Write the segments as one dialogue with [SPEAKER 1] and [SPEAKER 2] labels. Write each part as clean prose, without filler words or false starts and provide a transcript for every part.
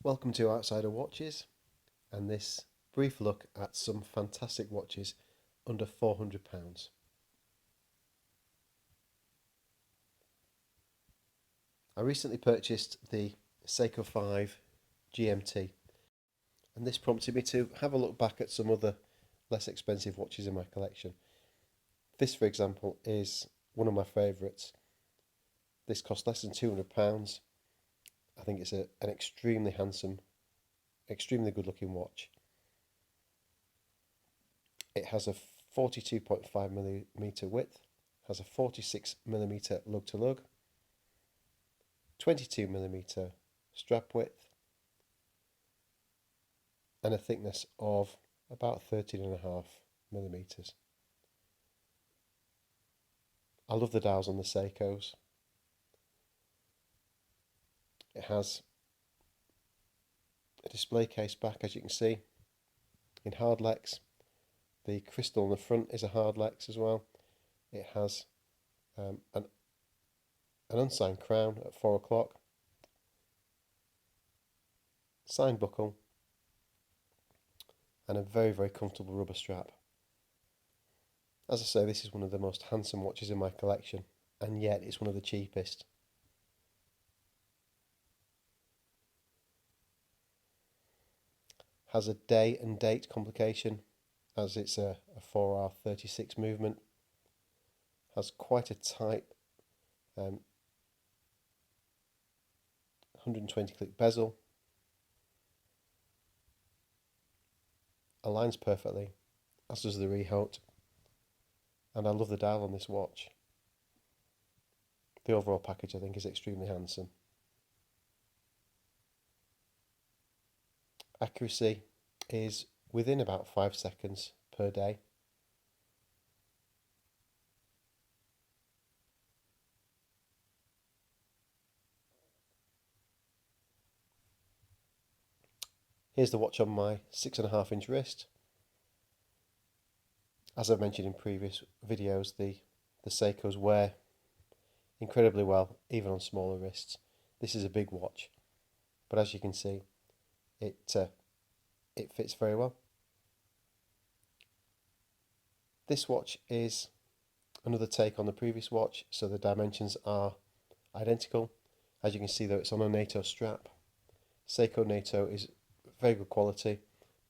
[SPEAKER 1] Welcome to Outsider Watches and this brief look at some fantastic watches under £400. I recently purchased the Seiko 5 GMT and this prompted me to have a look back at some other less expensive watches in my collection. This, for example, is one of my favourites. This cost less than £200. I think it's an extremely handsome, extremely good looking watch. It has a 42.5mm width, has a 46mm lug to lug, 22mm strap width, and a thickness of about 13.5mm. I love the dials on the Seikos. It has a display case back, as you can see, in hardlex. The crystal on the front is a hardlex as well. It has an unsigned crown at 4 o'clock, signed buckle, and a very, very comfortable rubber strap. As I say, this is one of the most handsome watches in my collection, and yet it's one of the cheapest. Has a day and date complication, as it's a 4R36 movement. Has quite a tight 120 click bezel. Aligns perfectly, as does the rehaut. And I love the dial on this watch. The overall package, I think, is extremely handsome. Accuracy is within about 5 seconds per day. Here's the watch on my 6.5-inch wrist. As I've mentioned in previous videos, the Seikos wear incredibly well, even on smaller wrists. This is a big watch, but as you can see, it fits very well. This watch is another take on the previous watch, so the dimensions are identical. As you can see, though, it's on a NATO strap. Seiko NATO is very good quality,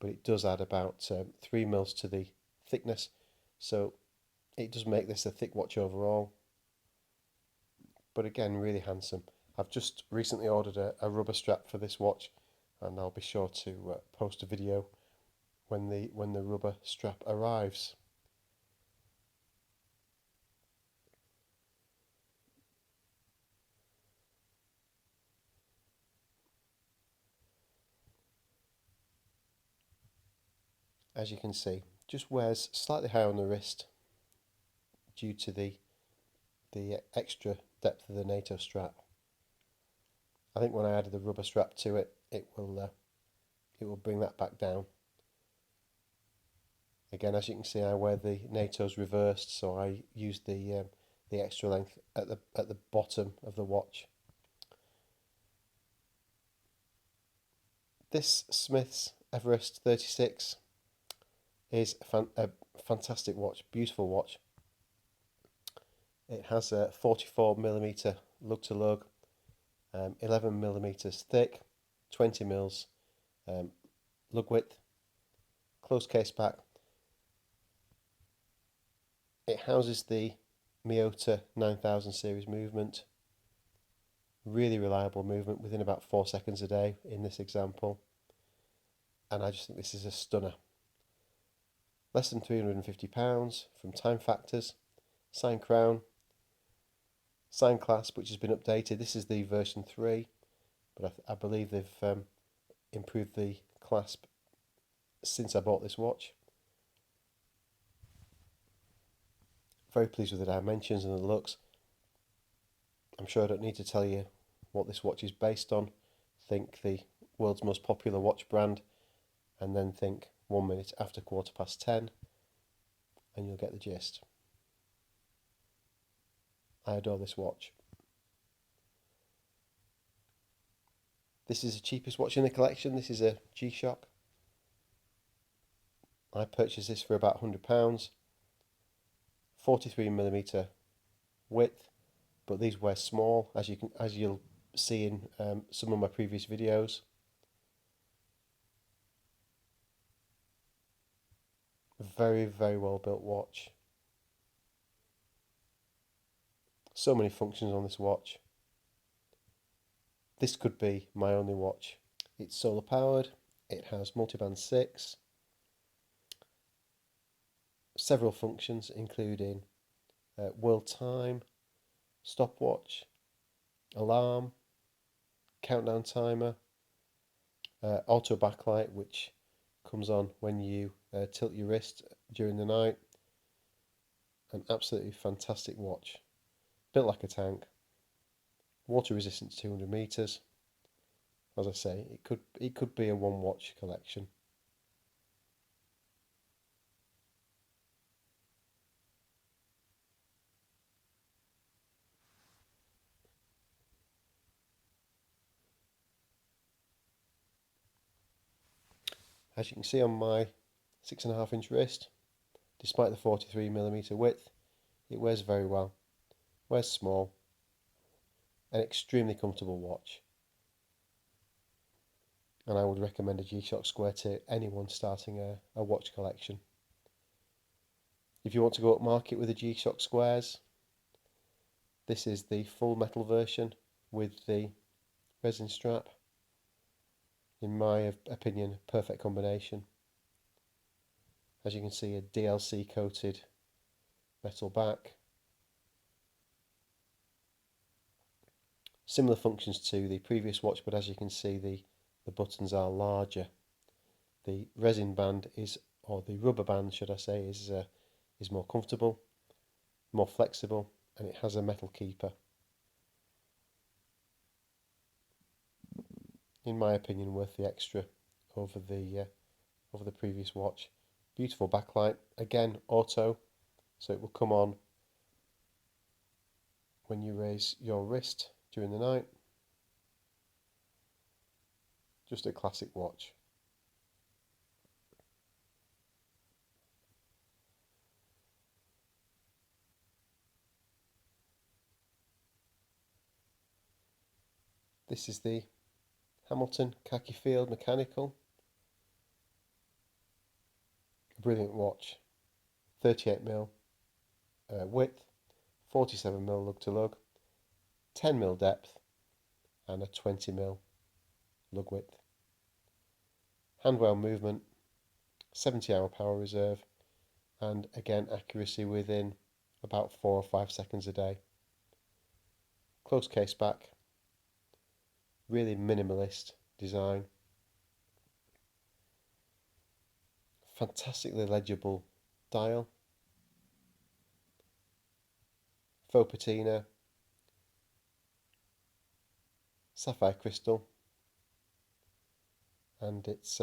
[SPEAKER 1] but it does add about 3 mils to the thickness, so it does make this a thick watch overall. But again, really handsome. I've just recently ordered a rubber strap for this watch, and I'll be sure to post a video when the rubber strap arrives. As you can see, just wears slightly higher on the wrist due to the extra depth of the NATO strap. I think when I added the rubber strap to it, it will bring that back down. Again, as you can see, I wear the NATOs reversed, so I use the extra length at the bottom of the watch. This Smith's Everest 36 is a fantastic watch, beautiful watch. It has a 44mm lug to lug, 11mm thick, 20 mils lug width, closed case back. It houses the Miyota 9000 series movement. Really reliable movement within about 4 seconds a day in this example. And I just think this is a stunner. Less than £350 from Time Factors. Signed crown. Signed clasp, which has been updated. This is the version 3, but I believe they've improved the clasp since I bought this watch. Very pleased with the dimensions and the looks. I'm sure I don't need to tell you what this watch is based on. Think the world's most popular watch brand, and then think 1 minute after 10:15, and you'll get the gist. I adore this watch. This is the cheapest watch in the collection. This is a G-Shock. I purchased this for about £100. 43mm width, but these wear small, as you'll see in some of my previous videos. Very, very well built watch. So many functions on this watch. This could be my only watch. It's solar powered. It has multiband 6. Several functions including world time, stopwatch, alarm, countdown timer, auto backlight, which comes on when you tilt your wrist during the night. An absolutely fantastic watch, built like a tank, water resistant to 200 meters. As I say, it could be a one watch collection. As you can see on my 6.5-inch wrist, despite the 43mm width, it wears very well. Wears small. An extremely comfortable watch. And I would recommend a G-Shock Square to anyone starting a watch collection. If you want to go up market with the G-Shock Squares, this is the full metal version with the resin strap. In my opinion, perfect combination. As you can see, a DLC coated metal back. Similar functions to the previous watch, but as you can see, the buttons are larger. The resin band or the rubber band should I say, is more comfortable, more flexible, and it has a metal keeper. In my opinion, worth the extra over the previous watch. Beautiful backlight, again auto, so it will come on when you raise your wrist during the night. Just a classic watch. This is the Hamilton Khaki Field Mechanical. A brilliant watch. 38mm width, 47mm lug to lug, 10mm depth, and a 20mm lug width. Handwell movement, 70-hour power reserve, and again accuracy within about 4 or 5 seconds a day. Close case back, really minimalist design. Fantastically legible dial, faux patina, sapphire crystal, and it's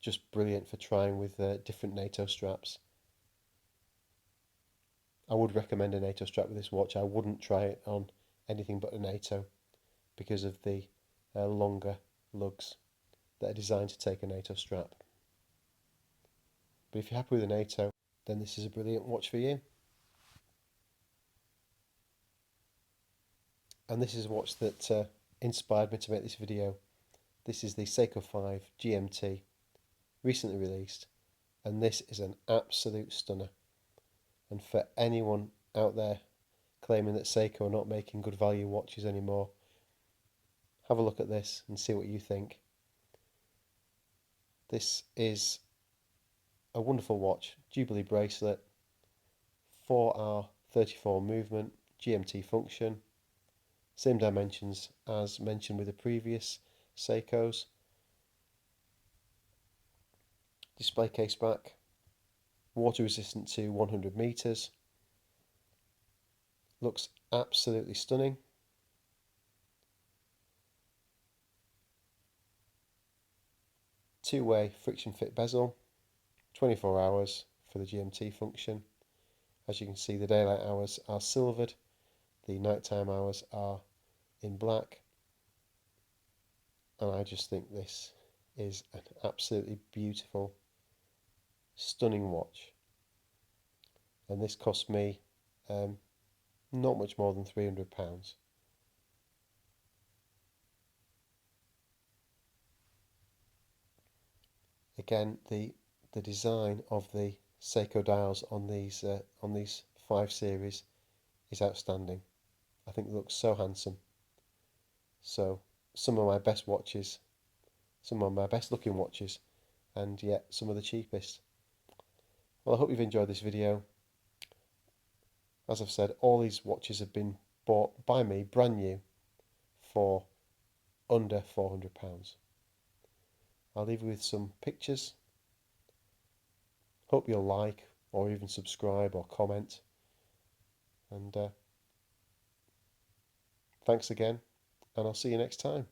[SPEAKER 1] just brilliant for trying with different NATO straps. I would recommend a NATO strap with this watch. I wouldn't try it on anything but a NATO because of the longer lugs that are designed to take a NATO strap. But if you're happy with a NATO, then this is a brilliant watch for you. And this is a watch that inspired me to make this video. This is the Seiko 5 GMT, recently released, and this is an absolute stunner. And for anyone out there claiming that Seiko are not making good value watches anymore, have a look at this and see what you think. This is a wonderful watch, Jubilee bracelet, 4R34 movement, GMT function, same dimensions as mentioned with the previous Seikos. Display case back, water resistant to 100 meters. Looks absolutely stunning. Two-way friction fit bezel, 24 hours for the GMT function. As you can see, the daylight hours are silvered, the nighttime hours are in black. and I just think this is an absolutely beautiful, stunning watch. And this cost me not much more than £300. Again, the design of the Seiko dials on these 5 series is outstanding. I think it looks so handsome. So some of my best watches, some of my best looking watches, and yet some of the cheapest. Well, I hope you've enjoyed this video. As I've said, all these watches have been bought by me brand new for under £400. I'll leave you with some pictures. Hope you'll like or even subscribe or comment. And thanks again, and I'll see you next time.